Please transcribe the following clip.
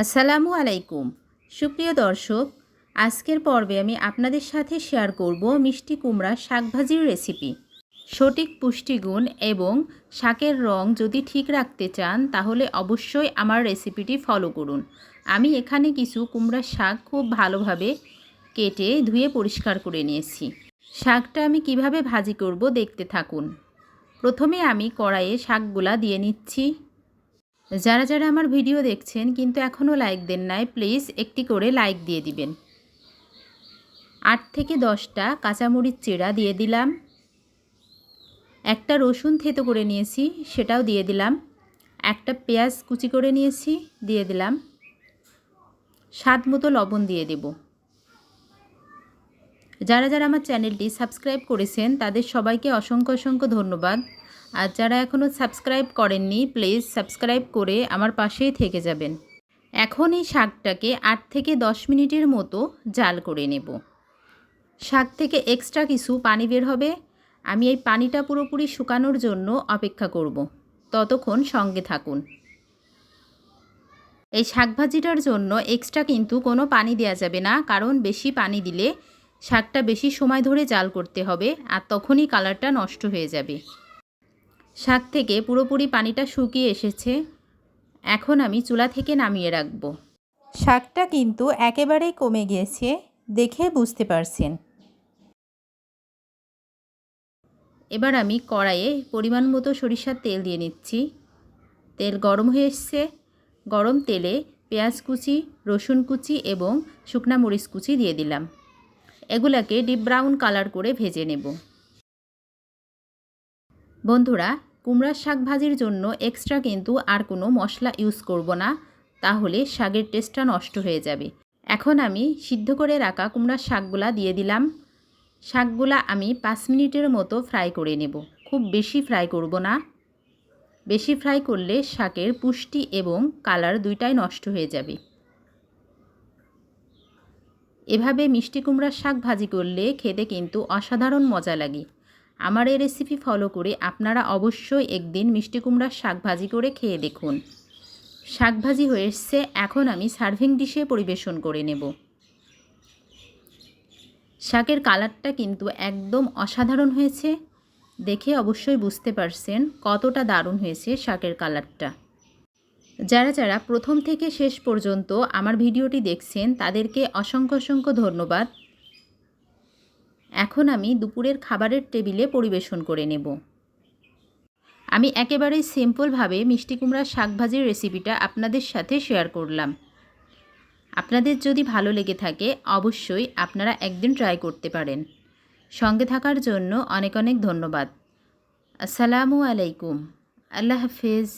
আসসালামু আলাইকুম। সুপ্রিয় দর্শক, আজকের পর্বে আমি আপনাদের সাথে শেয়ার করব মিষ্টি কুমড়া শাকভাজির রেসিপি। সঠিক পুষ্টিগুণ এবং শাকের রং যদি ঠিক রাখতে চান তাহলে অবশ্যই আমার রেসিপিটি ফলো করুন। আমি এখানে কিছু কুমড়ার শাক খুব ভালোভাবে কেটে ধুয়ে পরিষ্কার করে নিয়েছি। শাকটা আমি কিভাবে ভাজি করব দেখতে থাকুন। প্রথমে আমি কড়াইয়ে শাকগুলা দিয়ে নিচ্ছি। যারা যারা আমার ভিডিও দেখছেন কিন্তু এখনও লাইক দেন নাই, প্লিজ একটি করে লাইক দিয়ে দিবেন। 8 থেকে 10টা কাঁচামরিচ চেরা দিয়ে দিলাম। একটা রসুন থেতো করে নিয়েছি, সেটাও দিয়ে দিলাম। একটা পেঁয়াজ কুচি করে নিয়েছি, দিয়ে দিলাম। স্বাদ মতো লবণ দিয়ে দেব। যারা যারা আমার চ্যানেলটি সাবস্ক্রাইব করেছেন তাদের সবাইকে অসংখ্য অসংখ্য ধন্যবাদ। আর যারা এখনও সাবস্ক্রাইব করেননি, প্লিজ সাবস্ক্রাইব করে আমার পাশেই থেকে যাবেন। এখন এই শাকটাকে 8 থেকে 10 মিনিটের মতো জাল করে নেব। শাক থেকে এক্সট্রা কিছু পানি বের হবে, আমি এই পানিটা পুরোপুরি শুকানোর জন্য অপেক্ষা করব। ততক্ষণ সঙ্গে থাকুন। এই শাক ভাজিটার জন্য এক্সট্রা কিন্তু কোনো পানি দেওয়া যাবে না, কারণ বেশি পানি দিলে শাকটা বেশি সময় ধরে জাল করতে হবে আর তখনই কালারটা নষ্ট হয়ে যাবে। শাক থেকে পুরোপুরি পানিটা শুকিয়ে এসেছে। এখন আমি চুলা থেকে নামিয়ে রাখব। শাকটা কিন্তু একেবারেই কমে গিয়েছে, দেখে বুঝতে পারছেন। এবার আমি কড়াইয়ে পরিমাণ মতো সরিষার তেল দিয়ে নিচ্ছি। তেল গরম হয়ে এসছে। গরম তেলে পেঁয়াজ কুচি, রসুন কুচি এবং শুকনা মরিচ কুচি দিয়ে দিলাম। এগুলাকে ডিপ ব্রাউন কালার করে ভেজে নেব। বন্ধুরা, কুমড়ার শাক ভাজির জন্য এক্সট্রা কিন্তু আর কোনো মশলা ইউজ করব না, তাহলে শাকের টেস্টটা নষ্ট হয়ে যাবে। এখন আমি সিদ্ধ করে রাখা কুমড়ার শাকগুলা দিয়ে দিলাম। শাকগুলা আমি 5 মিনিটের মতো ফ্রাই করে নেব। খুব বেশি ফ্রাই করব না, বেশি ফ্রাই করলে শাকের পুষ্টি এবং কালার দুইটাই নষ্ট হয়ে যাবে। এভাবে মিষ্টি কুমড়ার শাক ভাজি করলে খেতে কিন্তু অসাধারণ মজা লাগে। আমার এই রেসিপি ফলো করে আপনারা অবশ্যই একদিন মিষ্টি কুমড়ার শাক ভাজি করে খেয়ে দেখুন। শাক ভাজি হয়ে এসছে, এখন আমি সার্ভিং ডিশে পরিবেশন করে নেব। শাকের কালারটা কিন্তু একদম অসাধারণ হয়েছে, দেখে অবশ্যই বুঝতে পারছেন কতটা দারুণ হয়েছে শাকের কালারটা। যারা যারা প্রথম থেকে শেষ পর্যন্ত আমার ভিডিওটি দেখছেন তাদেরকে অসংখ্য অসংখ্য ধন্যবাদ। এখন আমি দুপুরের খাবারের টেবিলে পরিবেশন করে নেব। আমি একেবারেই সিম্পলভাবে মিষ্টি কুমড়ার শাক ভাজির রেসিপিটা আপনাদের সাথে শেয়ার করলাম। আপনাদের যদি ভালো লেগে থাকে অবশ্যই আপনারা একদিন ট্রাই করতে পারেন। সঙ্গে থাকার জন্য অনেক অনেক ধন্যবাদ। আসসালামু আলাইকুম। আল্লাহ হাফেজ।